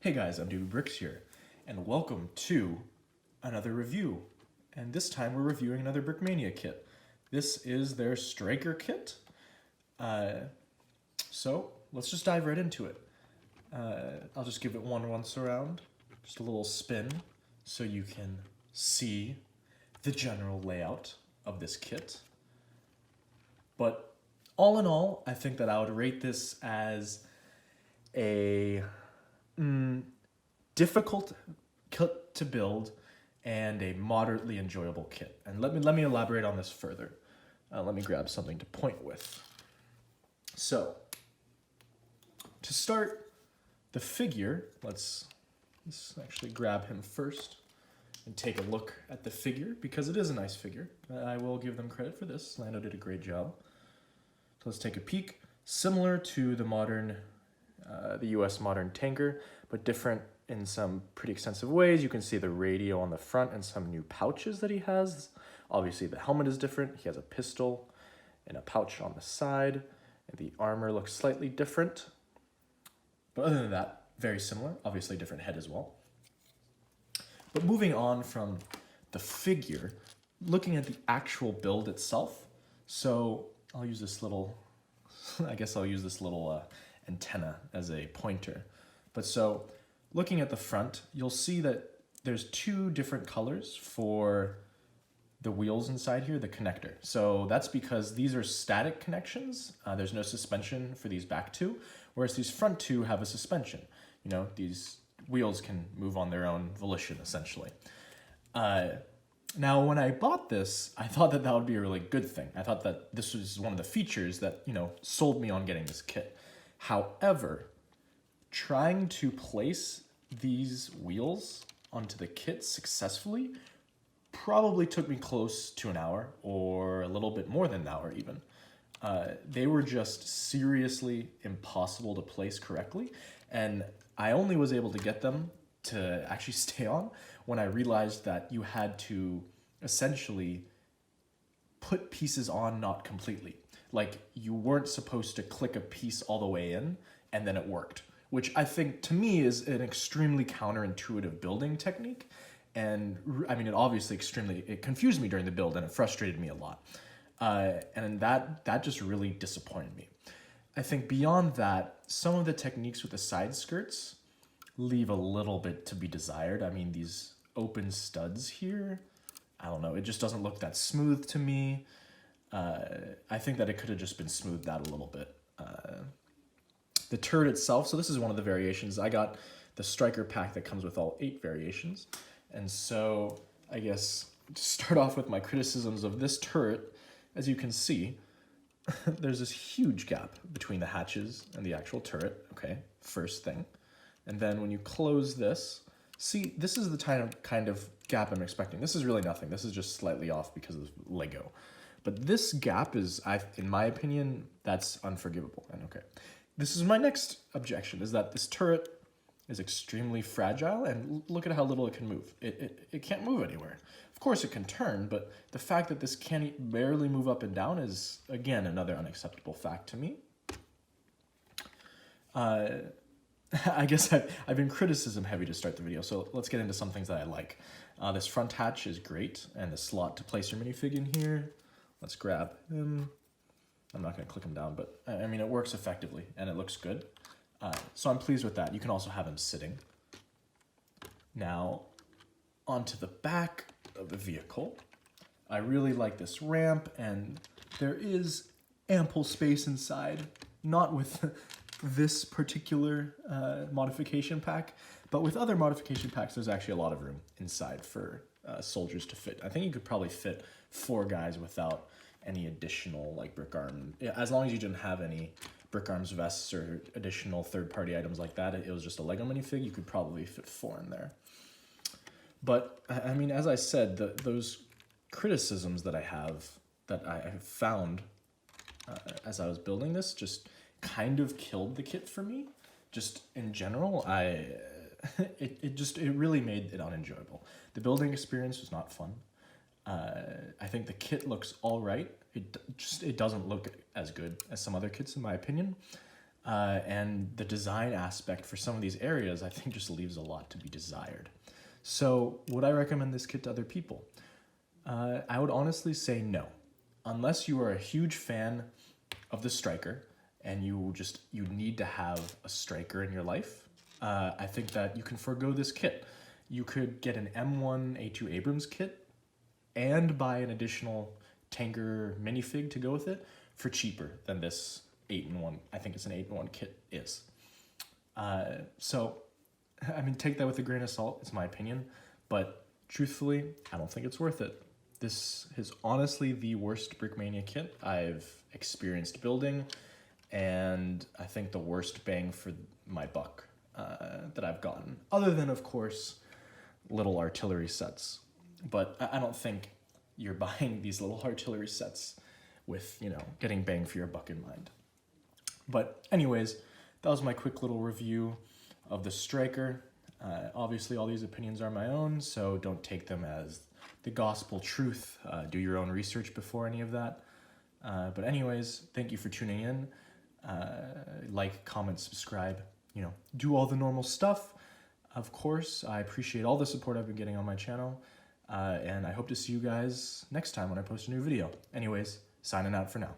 Hey guys, I'm Dude Bricks here, and welcome to another review. And this time we're reviewing another Brickmania kit. This is their Stryker kit. So let's just dive right into it. I'll just give it one once around, just a little spin, so you can see the general layout of this kit. But all in all, I think that I would rate this as a difficult kit to build and a moderately enjoyable kit. And let me elaborate on this further. Let me grab something to point with. So, to start, the figure, let's actually grab him first and take a look at the figure, because it is a nice figure. I will give them credit for this. Lando did a great job. So let's take a peek. Similar to the modern, the US modern tanker, but different in some pretty extensive ways. You can see the radio on the front and some new pouches that he has. Obviously the helmet is different. He has a pistol and a pouch on the side. And the armor looks slightly different. But other than that, very similar. Obviously different head as well. But moving on from the figure, looking at the actual build itself. So I'll use this little, I guess I'll use this little antenna as a pointer. But so looking at the front, you'll see that there's two different colors for the wheels inside here, the connector. So that's because these are static connections. There's no suspension for these back two, whereas these front two have a suspension. You know, these wheels can move on their own volition, essentially. Now, when I bought this, I thought that that would be a really good thing. I thought that this was one of the features that, you know, sold me on getting this kit. However, trying to place these wheels onto the kit successfully probably took me close to an hour, or a little bit more than an hour even. They were just seriously impossible to place correctly, and I only was able to get them to actually stay on when I realized that you had to essentially put pieces on not completely. Like, you weren't supposed to click a piece all the way in and then it worked, which I think to me is an extremely counterintuitive building technique. And I mean, it confused me during the build and it frustrated me a lot. And that just really disappointed me. I think beyond that, some of the techniques with the side skirts leave a little bit to be desired. I mean, these open studs here, I don't know, it just doesn't look that smooth to me. I think that it could have just been smoothed out a little bit. The turret itself, so this is one of the variations. I got the Stryker pack that comes with all 8 variations. And so I guess to start off with my criticisms of this turret, as you can see, there's this huge gap between the hatches and the actual turret, okay, first thing. And then when you close this, see, this is the kind of gap I'm expecting. This is really nothing. This is just slightly off because of Lego. But this gap is, in my opinion, that's unforgivable. And okay, this is my next objection, is that this turret is extremely fragile, and look at how little it can move. It can't move anywhere. Of course it can turn, but the fact that this can't barely move up and down is, again, another unacceptable fact to me. I guess I've been criticism heavy to start the video, so let's get into some things that I like. This front hatch is great, and the slot to place your minifig in here. Let's grab him. I'm not going to click him down, but I mean, it works effectively, and it looks good. So I'm pleased with that. You can also have him sitting. Now, onto the back of the vehicle. I really like this ramp, and there is ample space inside, not with this particular modification pack, but with other modification packs, there's actually a lot of room inside for soldiers to fit. I think you could probably fit 4 guys without any additional like brick arm. As long as you didn't have any brick arms vests or additional third-party items like that, it was just a Lego minifig, you could probably fit 4 in there. But I mean, as I said, those criticisms that I have found as I was building this just kind of killed the kit for me. Just in general, it really made it unenjoyable. The building experience was not fun. I think the kit looks all right. It doesn't look as good as some other kits in my opinion. and the design aspect for some of these areas, I think, just leaves a lot to be desired. So would I recommend this kit to other people? I would honestly say no. Unless you are a huge fan of the Stryker and you need to have a Stryker in your life, I think that you can forego this kit. You could get an M1A2 Abrams kit and buy an additional Tanker minifig to go with it for cheaper than this 8-in-1. I think it's an 8-in-1 kit is. So, I mean, take that with a grain of salt. It's my opinion, but truthfully, I don't think it's worth it. This is honestly the worst Brickmania kit I've experienced building, and I think the worst bang for my buck that I've gotten. Other than, of course, little artillery sets. But I don't think you're buying these little artillery sets with, you know, getting bang for your buck in mind. But anyways, that was my quick little review of the Stryker. Obviously, all these opinions are my own, so don't take them as the gospel truth. Do your own research before any of that. But anyways, thank you for tuning in. Like, comment, subscribe, you know, do all the normal stuff. Of course, I appreciate all the support I've been getting on my channel. And I hope to see you guys next time when I post a new video. Anyways, signing out for now.